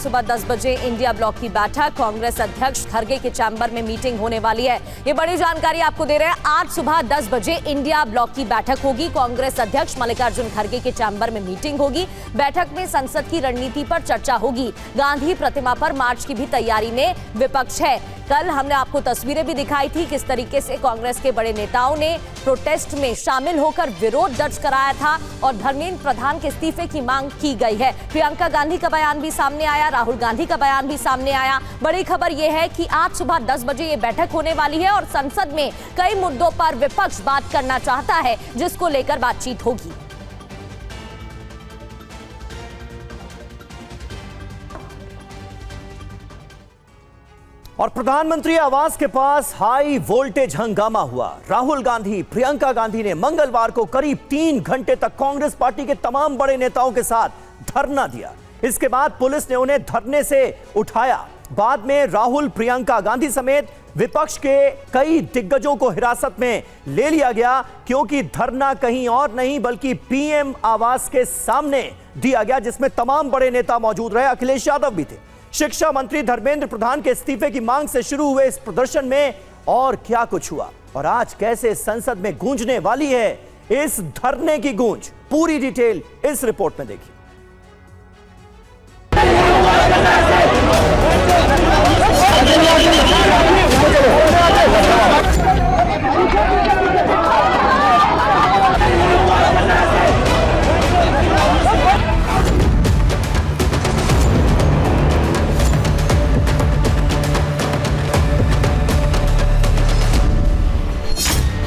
सुबह 10 बजे India block की बैठक, कांग्रेस अध्यक्ष खड़गे के चैम्बर में मीटिंग होने वाली है। ये बड़ी जानकारी आपको दे रहे हैं। आज सुबह 10 बजे इंडिया ब्लॉक की बैठक होगी। कांग्रेस अध्यक्ष मल्लिकार्जुन खड़गे के चैम्बर में मीटिंग होगी। बैठक में संसद की रणनीति पर चर्चा होगी। गांधी प्रतिमा पर मार्च की भी तैयारी में विपक्ष है। कल हमने आपको तस्वीरें भी दिखाई थी किस तरीके से कांग्रेस के बड़े नेताओं ने प्रोटेस्ट में शामिल होकर विरोध दर्ज कराया था और धर्मेंद्र प्रधान के इस्तीफे की मांग की गई है। प्रियंका गांधी का बयान भी सामने आया, राहुल गांधी का बयान भी सामने आया। बड़ी खबर यह है कि आज सुबह 10 बजे ये बैठक होने वाली है और संसद में कई मुद्दों पर विपक्ष बात करना चाहता है, जिसको लेकर बातचीत होगी। और प्रधानमंत्री आवास के पास हाई वोल्टेज हंगामा हुआ। राहुल गांधी, प्रियंका गांधी ने मंगलवार को करीब 3 घंटे तक कांग्रेस पार्टी के तमाम बड़े नेताओं के साथ धरना दिया। इसके बाद पुलिस ने उन्हें धरने से उठाया। बाद में राहुल, प्रियंका गांधी समेत विपक्ष के कई दिग्गजों को हिरासत में ले लिया गया, क्योंकि धरना कहीं और नहीं बल्कि पीएम आवास के सामने दिया गया, जिसमें तमाम बड़े नेता मौजूद रहे। अखिलेश यादव भी थे। शिक्षा मंत्री धर्मेंद्र प्रधान के इस्तीफे की मांग से शुरू हुए इस प्रदर्शन में और क्या कुछ हुआ और आज कैसे संसद में गूंजने वाली है इस धरने की गूंज, पूरी डिटेल इस रिपोर्ट में देखिए।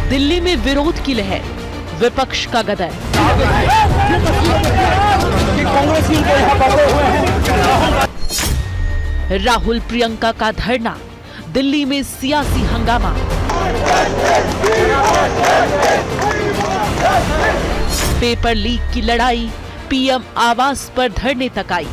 दिल्ली में विरोध की लहर, विपक्ष का गदर। राहुल प्रियंका का धरना, दिल्ली में सियासी हंगामा। पेपर लीक की लड़ाई, पीएम आवास पर धरने तक आई।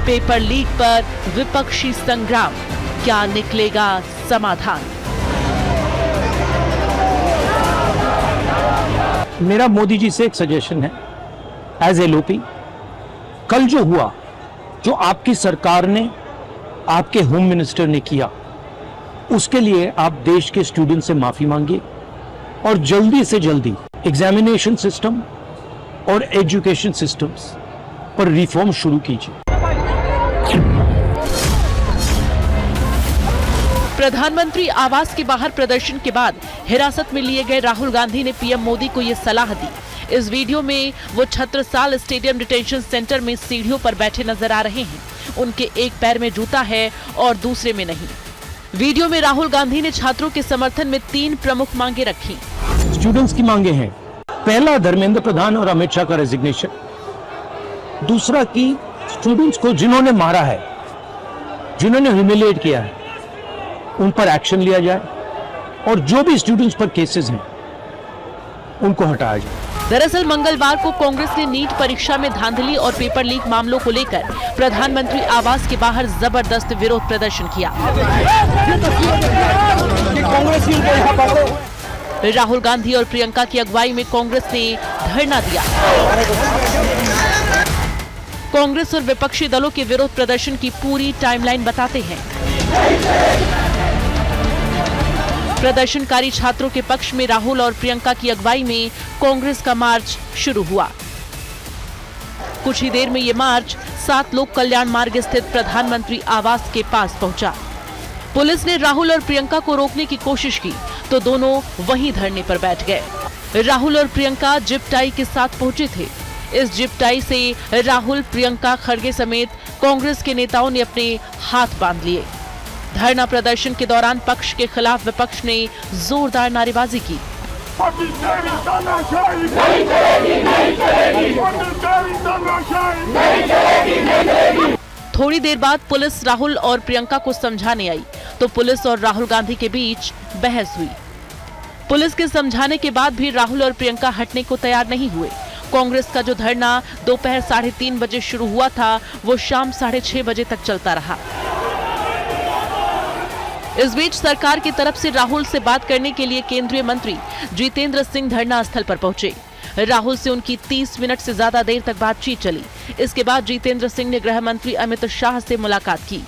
पेपर लीक पर विपक्षी संग्राम, क्या निकलेगा समाधान? मेरा मोदी जी से एक सजेशन है एज एलओपी, कल जो हुआ, जो आपकी सरकार ने, आपके होम मिनिस्टर ने किया, उसके लिए आप देश के स्टूडेंट से माफी मांगिए और जल्दी से जल्दी एग्जामिनेशन सिस्टम और एजुकेशन सिस्टम्स पर रिफॉर्म शुरू कीजिए। प्रधानमंत्री आवास के बाहर प्रदर्शन के बाद हिरासत में लिए गए राहुल गांधी ने पीएम मोदी को ये सलाह दी। इस वीडियो में वो छत्रसाल स्टेडियम डिटेंशन सेंटर में सीढ़ियों पर बैठे नजर आ रहे हैं। उनके एक पैर में जूता है और दूसरे में नहीं। वीडियो में राहुल गांधी ने छात्रों के समर्थन में 3 प्रमुख मांगे रखी। स्टूडेंट्स की मांगे हैं, पहला धर्मेंद्र प्रधान और अमित शाह का रेजिग्नेशन, दूसरा कि स्टूडेंट्स को जिन्होंने मारा है, जिन्होंने ह्यूमिलिएट किया है, उन पर एक्शन लिया जाए और जो भी स्टूडेंट्स पर केसेस हैं उनको हटाया जाए। दरअसल मंगलवार को कांग्रेस ने नीट परीक्षा में धांधली और पेपर लीक मामलों को लेकर प्रधानमंत्री आवास के बाहर जबरदस्त विरोध प्रदर्शन किया। राहुल गांधी और प्रियंका की अगुवाई में कांग्रेस ने धरना दिया। कांग्रेस और विपक्षी दलों के विरोध प्रदर्शन की पूरी टाइमलाइन बताते हैं। प्रदर्शनकारी छात्रों के पक्ष में राहुल और प्रियंका की अगुवाई में कांग्रेस का मार्च शुरू हुआ। कुछ ही देर में ये मार्च 7 लोक कल्याण मार्ग स्थित प्रधानमंत्री आवास के पास पहुंचा। पुलिस ने राहुल और प्रियंका को रोकने की कोशिश की तो दोनों वहीं धरने पर बैठ गए। राहुल और प्रियंका जिप टाई के साथ पहुंचे थे। इस जिप टाई से राहुल, प्रियंका, खड़गे समेत कांग्रेस के नेताओं ने अपने हाथ बांध लिए। धरना प्रदर्शन के दौरान पक्ष के खिलाफ विपक्ष ने जोरदार नारेबाजी की। थोड़ी देर बाद पुलिस राहुल और प्रियंका को समझाने आई तो पुलिस और राहुल गांधी के बीच बहस हुई। पुलिस के समझाने के बाद भी राहुल और प्रियंका हटने को तैयार नहीं हुए। कांग्रेस का जो धरना दोपहर 3:30 बजे शुरू हुआ था, वो शाम 6:30 बजे तक चलता रहा। इस बीच सरकार की तरफ से राहुल से बात करने के लिए केंद्रीय मंत्री जितेंद्र सिंह धरना स्थल पर पहुंचे। राहुल से उनकी 30 मिनट से ज्यादा देर तक बातचीत चली। इसके बाद जितेंद्र सिंह ने गृह मंत्री अमित शाह से मुलाकात की।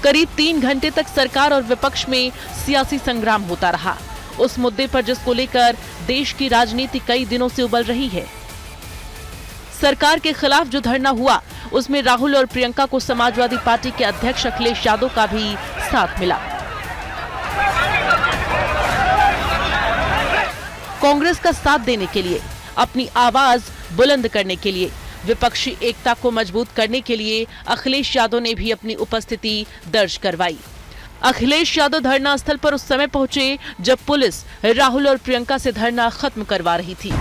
करीब 3 घंटे तक सरकार और विपक्ष में सियासी संग्राम होता रहा, उस मुद्दे पर जिसको लेकर देश की राजनीति कई दिनों से उबल रही है। सरकार के खिलाफ जो धरना हुआ उसमें राहुल और प्रियंका को समाजवादी पार्टी के अध्यक्ष अखिलेश यादव का भी साथ मिला। कांग्रेस का साथ देने के लिए, अपनी आवाज बुलंद करने के लिए, विपक्षी एकता को मजबूत करने के लिए अखिलेश यादव ने भी अपनी उपस्थिति दर्ज करवाई। अखिलेश यादव धरना स्थल पर उस समय पहुंचे जब पुलिस राहुल और प्रियंका से धरना खत्म करवा रही थी।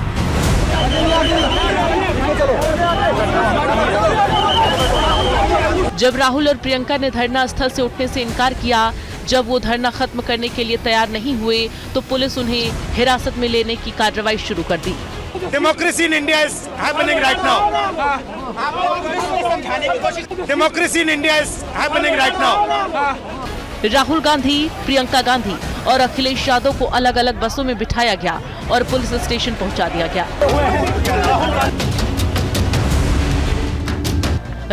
जब राहुल और प्रियंका ने धरना स्थल से उठने से इनकार किया, जब वो धरना खत्म करने के लिए तैयार नहीं हुए तो पुलिस उन्हें हिरासत में लेने की कार्रवाई शुरू कर दी। Democracy in India is happening right now. Democracy in India is happening right now. Rahul Gandhi, Priyanka Gandhi और अखिलेश यादव को अलग अलग बसों में बिठाया गया और पुलिस स्टेशन पहुंचा दिया गया।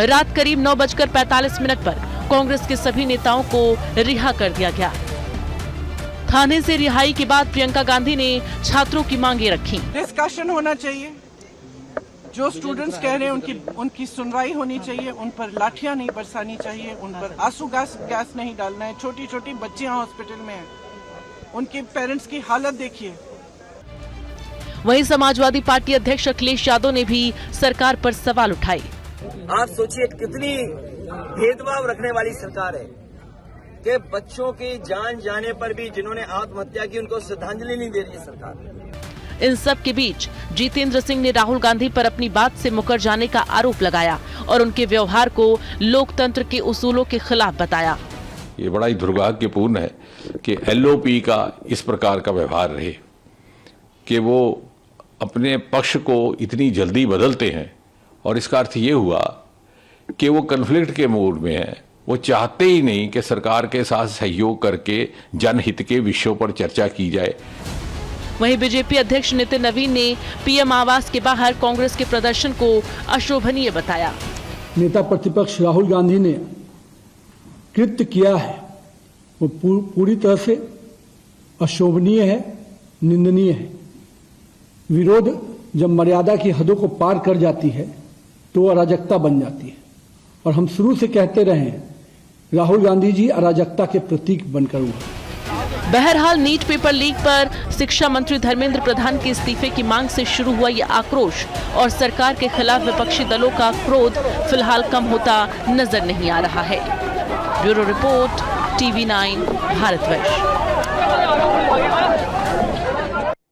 रात करीब 9:45 पर कांग्रेस के सभी नेताओं को रिहा कर दिया गया। थाने से रिहाई के बाद प्रियंका गांधी ने छात्रों की मांगे रखी। डिस्कशन होना चाहिए, जो स्टूडेंट्स कह रहे हैं उनकी सुनवाई होनी चाहिए, उन पर लाठियां नहीं बरसानी चाहिए, उन पर आंसू गैस नहीं डालना है। छोटी छोटी बच्चियां हॉस्पिटल में हैं, उनके पेरेंट्स की हालत देखिए। वहीं समाजवादी पार्टी अध्यक्ष अखिलेश यादव ने भी सरकार पर सवाल उठाए। आप सोचिए कितनी भेदभाव रखने वाली सरकार है कि बच्चों की जान जाने पर भी जिन्होंने आत्महत्या की उनको श्रद्धांजलि नहीं दे रही है सरकार। इन सब के बीच जितेंद्र सिंह ने राहुल गांधी पर अपनी बात से मुकर जाने का आरोप लगाया और उनके व्यवहार को लोकतंत्र के उसूलों के खिलाफ बताया। ये बड़ा ही दुर्भाग्यपूर्ण है कि एलओपी का इस प्रकार का व्यवहार रहे कि वो अपने पक्ष को इतनी जल्दी बदलते हैं, और इसका अर्थ ये हुआ कि वो कन्फ्लिक्ट के मूड में है। वो चाहते ही नहीं कि सरकार के साथ सहयोग करके जनहित के विषयों पर चर्चा की जाए। वहीं बीजेपी अध्यक्ष नितिन नवीन ने पीएम आवास के बाहर कांग्रेस के प्रदर्शन को अशोभनीय बताया। नेता प्रतिपक्ष राहुल गांधी ने कृत्य किया है वो पूरी तरह से अशोभनीय है, निंदनीय है। विरोध जब मर्यादा की हदों को पार कर जाती है तो अराजकता बन जाती है, और हम शुरू से कहते रहे हैं राहुल गांधी जी अराजकता के प्रतीक बनकर उभरे। बहरहाल नीट पेपर लीक पर शिक्षा मंत्री धर्मेंद्र प्रधान के इस्तीफे की मांग से शुरू हुआ ये आक्रोश और सरकार के खिलाफ विपक्षी दलों का क्रोध फिलहाल कम होता नजर नहीं आ रहा है। Bureau report, TV9 Bharatvarsh.